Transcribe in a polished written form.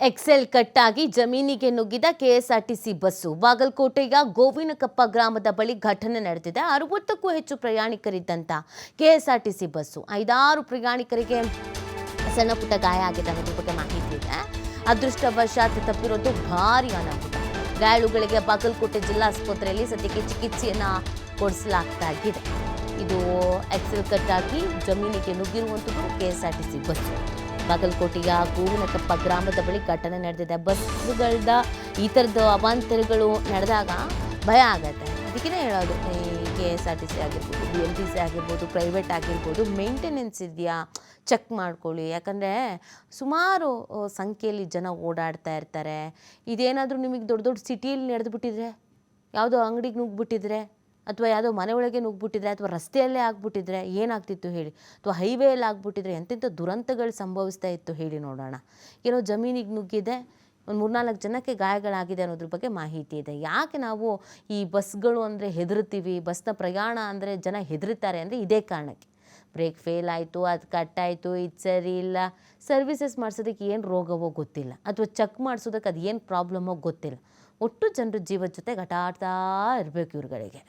Excel ಕಟ್ಟಾಗಿ ಜಮೀನಿಗೆ ನುಗ್ಗಿದ ಕೆಎಸ್ಆರ್ಟಿಸಿ ಬಸ್ಸು. ಬಾಗಲಕೋಟೆಯ ಗೋವಿನಕೊಪ್ಪ ಗ್ರಾಮದ ಬಳಿ ಘಟನೆ ನಡೆದಿದೆ. 60ಕ್ಕೂ ಹೆಚ್ಚು ಪ್ರಯಾಣಿಕರಿದ್ದಂಥ ಕೆಎಸ್ಆರ್ಟಿಸಿ ಬಸ್ಸು 5-6 ಪ್ರಯಾಣಿಕರಿಗೆ ಸಣ್ಣ ಪುಟ್ಟ ಗಾಯ ಆಗಿದೆ ಅನ್ನೋದ್ರ ಬಗ್ಗೆ ಮಾಹಿತಿ ಇದೆ. ಅದೃಷ್ಟವಶಾತ್ ತಪ್ಪಿರೋದು ಭಾರಿ ಅನಾಹುತ. ಗಾಯಾಳುಗಳಿಗೆ ಬಾಗಲಕೋಟೆ ಜಿಲ್ಲಾ ಆಸ್ಪತ್ರೆಯಲ್ಲಿ ಸದ್ಯಕ್ಕೆ ಚಿಕಿತ್ಸೆಯನ್ನು ಕೊಡಿಸಲಾಗ್ತಾ ಇದೆ. ಇದು ಎಕ್ಸೆಲ್ ಕಟ್ಟಾಗಿ ಜಮೀನಿಗೆ ನುಗ್ಗಿರುವಂಥದ್ದು ಕೆಎಸ್ಆರ್ಟಿಸಿ ಬಸ್ಸು. ಬಾಗಲಕೋಟೆಯ ಗೋವಿನಕೊಪ್ಪ ಗ್ರಾಮದ ಬಳಿ ಘಟನೆ ನಡೆದಿದೆ. ಬಸ್ಸುಗಳದ ಈ ಥರದ ಅವಾಂತರಗಳು ನಡೆದಾಗ ಭಯ ಆಗತ್ತೆ. ಅದಕ್ಕೆ ಹೇಳೋದು, ಈ KSRTC ಆಗಿರ್ಬೋದು, BMTC ಆಗಿರ್ಬೋದು, ಪ್ರೈವೇಟ್ ಆಗಿರ್ಬೋದು, ಮೇಂಟೆನೆನ್ಸ್ ಇದೆಯಾ ಚೆಕ್ ಮಾಡ್ಕೊಳ್ಳಿ. ಯಾಕಂದರೆ ಸುಮಾರು ಸಂಖ್ಯೆಯಲ್ಲಿ ಜನ ಓಡಾಡ್ತಾ ಇರ್ತಾರೆ. ಇದೇನಾದರೂ ನಿಮಗೆ ದೊಡ್ಡ ದೊಡ್ಡ ಸಿಟಿಯಲ್ಲಿ ನಡೆದುಬಿಟ್ಟಿದ್ರೆ, ಯಾವುದೋ ಅಂಗಡಿಗೆ ನುಗ್ಗಿಬಿಟ್ಟಿದ್ರೆ, ಅಥವಾ ಯಾವುದೋ ಮನೆ ಒಳಗೆ ನುಗ್ಗಿಬಿಟ್ಟಿದ್ರೆ, ಅಥವಾ ರಸ್ತೆಯಲ್ಲೇ ಆಗಿಬಿಟ್ಟಿದ್ರೆ ಏನಾಗ್ತಿತ್ತು ಹೇಳಿ, ಅಥವಾ ಹೈವೇಯಲ್ಲಿ ಆಗಿಬಿಟ್ಟಿದ್ರೆ ಎಂತೆಂಥ ದುರಂತಗಳು ಸಂಭವಿಸ್ತಾ ಇತ್ತು ಹೇಳಿ ನೋಡೋಣ. ಏನೋ ಜಮೀನಿಗೆ ನುಗ್ಗಿದೆ, ಒಂದು 3-4 ಜನಕ್ಕೆ ಗಾಯಗಳಾಗಿದೆ ಅನ್ನೋದ್ರ ಬಗ್ಗೆ ಮಾಹಿತಿ ಇದೆ. ಯಾಕೆ ನಾವು ಈ ಬಸ್ಗಳು ಅಂದರೆ ಹೆದರ್ತೀವಿ, ಬಸ್ನ ಪ್ರಯಾಣ ಅಂದರೆ ಜನ ಹೆದರ್ತಾರೆ ಅಂದರೆ ಇದೇ ಕಾರಣಕ್ಕೆ. ಬ್ರೇಕ್ ಫೇಲ್ ಆಯಿತು, ಅದು ಕಟ್ಟಾಯಿತು, ಇದು ಸರಿ ಇಲ್ಲ, ಸರ್ವಿಸಸ್ ಮಾಡಿಸೋದಕ್ಕೆ ಏನು ರೋಗವೋ ಗೊತ್ತಿಲ್ಲ, ಅಥವಾ ಚೆಕ್ ಮಾಡಿಸೋದಕ್ಕೆ ಅದು ಏನು ಪ್ರಾಬ್ಲಮ್ಮೋ ಗೊತ್ತಿಲ್ಲ. ಒಟ್ಟು ಜನರು ಜೀವದ ಜೊತೆ ಆಟಾಡ್ತಾ ಇರಬೇಕು ಇವ್ರುಗಳಿಗೆ.